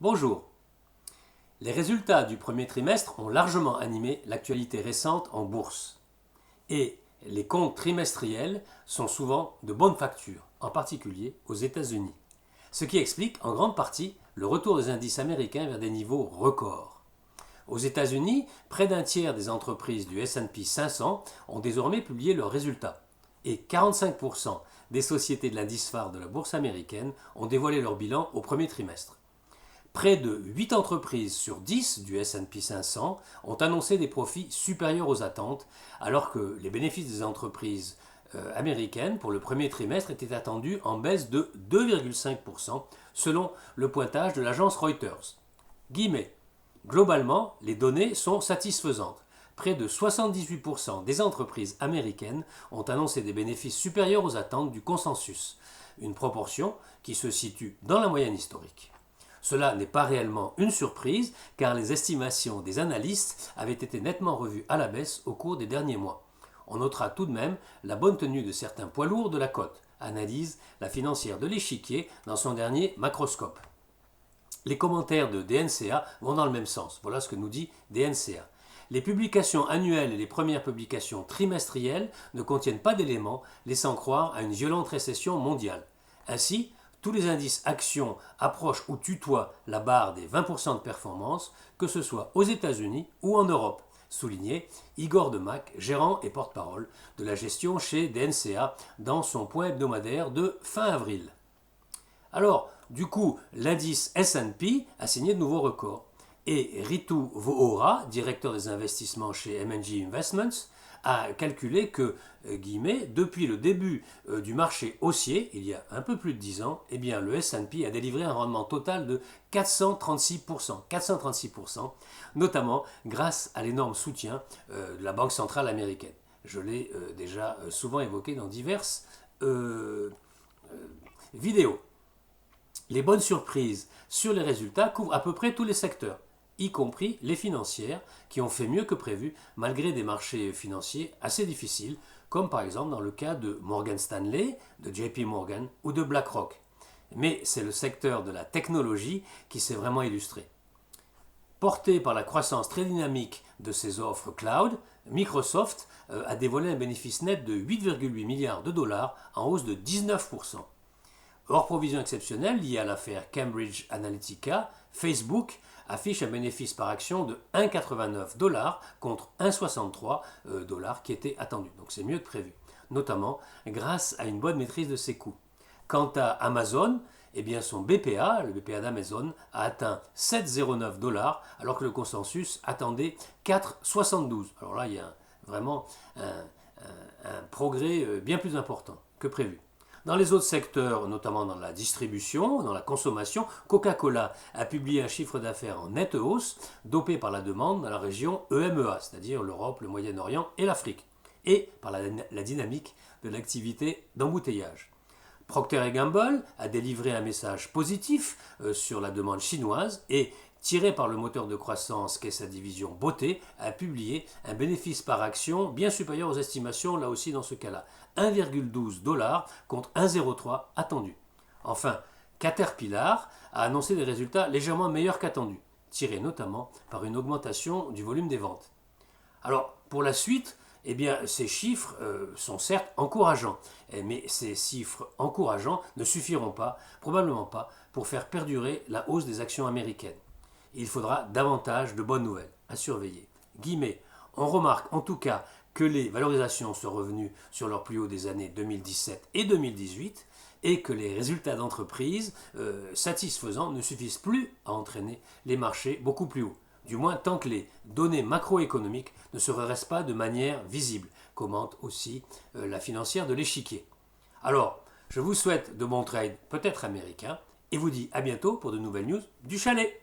Bonjour. Les résultats du premier trimestre ont largement animé l'actualité récente en bourse. Et les comptes trimestriels sont souvent de bonne facture, en particulier aux États-Unis. Ce qui explique en grande partie le retour des indices américains vers des niveaux records. Aux États-Unis, près d'un tiers des entreprises du S&P 500 ont désormais publié leurs résultats. Et 45% des sociétés de l'indice phare de la bourse américaine ont dévoilé leur bilan au premier trimestre. Près de 8 entreprises sur 10 du S&P 500 ont annoncé des profits supérieurs aux attentes, alors que les bénéfices des entreprises américaines pour le premier trimestre étaient attendus en baisse de 2,5% selon le pointage de l'agence Reuters. Guillemets. Globalement, les données sont satisfaisantes. Près de 78% des entreprises américaines ont annoncé des bénéfices supérieurs aux attentes du consensus, une proportion qui se situe dans la moyenne historique. Cela n'est pas réellement une surprise car les estimations des analystes avaient été nettement revues à la baisse au cours des derniers mois. On notera tout de même la bonne tenue de certains poids lourds de la cote, analyse la financière de l'échiquier dans son dernier macroscope. Les commentaires de DNCA vont dans le même sens. Voilà ce que nous dit DNCA. Les publications annuelles et les premières publications trimestrielles ne contiennent pas d'éléments laissant croire à une violente récession mondiale. Ainsi, tous les indices actions approchent ou tutoient la barre des 20% de performance, que ce soit aux États-Unis ou en Europe, souligné Igor Demac, gérant et porte-parole de la gestion chez DNCA dans son point hebdomadaire de fin avril. Alors, du coup, l'indice S&P a signé de nouveaux records. Et Ritu Vohora, directeur des investissements chez M&G Investments, a calculé que, depuis le début du marché haussier, il y a un peu plus de 10 ans, eh bien, le S&P a délivré un rendement total de 436%, notamment grâce à l'énorme soutien de la Banque centrale américaine. Je l'ai déjà souvent évoqué dans diverses vidéos. Les bonnes surprises sur les résultats couvrent à peu près tous les secteurs, y compris les financières, qui ont fait mieux que prévu malgré des marchés financiers assez difficiles, comme par exemple dans le cas de Morgan Stanley, de JP Morgan ou de BlackRock. Mais c'est le secteur de la technologie qui s'est vraiment illustré. Porté par la croissance très dynamique de ses offres cloud, Microsoft a dévoilé un bénéfice net de 8,8 milliards de dollars en hausse de 19%. Hors provision exceptionnelle liée à l'affaire Cambridge Analytica, Facebook affiche un bénéfice par action de 1,89 dollars contre 1,63 dollars qui était attendu. Donc c'est mieux que prévu, notamment grâce à une bonne maîtrise de ses coûts. Quant à Amazon, eh bien son BPA, le BPA d'Amazon, a atteint 7,09 dollars alors que le consensus attendait 4,72. Alors là, il y a vraiment un progrès bien plus important que prévu. Dans les autres secteurs, notamment dans la distribution, dans la consommation, Coca-Cola a publié un chiffre d'affaires en nette hausse, dopé par la demande dans la région EMEA, c'est-à-dire l'Europe, le Moyen-Orient et l'Afrique, et par la dynamique de l'activité d'embouteillage. Procter & Gamble a délivré un message positif sur la demande chinoise et, tiré par le moteur de croissance qu'est sa division beauté, a publié un bénéfice par action bien supérieur aux estimations, là aussi dans ce cas-là, 1,12 dollars contre 1,03 attendu. Enfin, Caterpillar a annoncé des résultats légèrement meilleurs qu'attendus, tirés notamment par une augmentation du volume des ventes. Alors, pour la suite, eh bien, ces chiffres sont certes encourageants, mais ces chiffres encourageants ne suffiront pas, probablement pas, pour faire perdurer la hausse des actions américaines. Il faudra davantage de bonnes nouvelles à surveiller. Guillemets, on remarque en tout cas que les valorisations sont revenues sur leur plus haut des années 2017 et 2018 et que les résultats d'entreprise satisfaisants ne suffisent plus à entraîner les marchés beaucoup plus haut. Du moins tant que les données macroéconomiques ne se redressent pas de manière visible, commente aussi la financière de l'échiquier. Alors, je vous souhaite de bons trades, peut-être américains, et vous dis à bientôt pour de nouvelles news du chalet.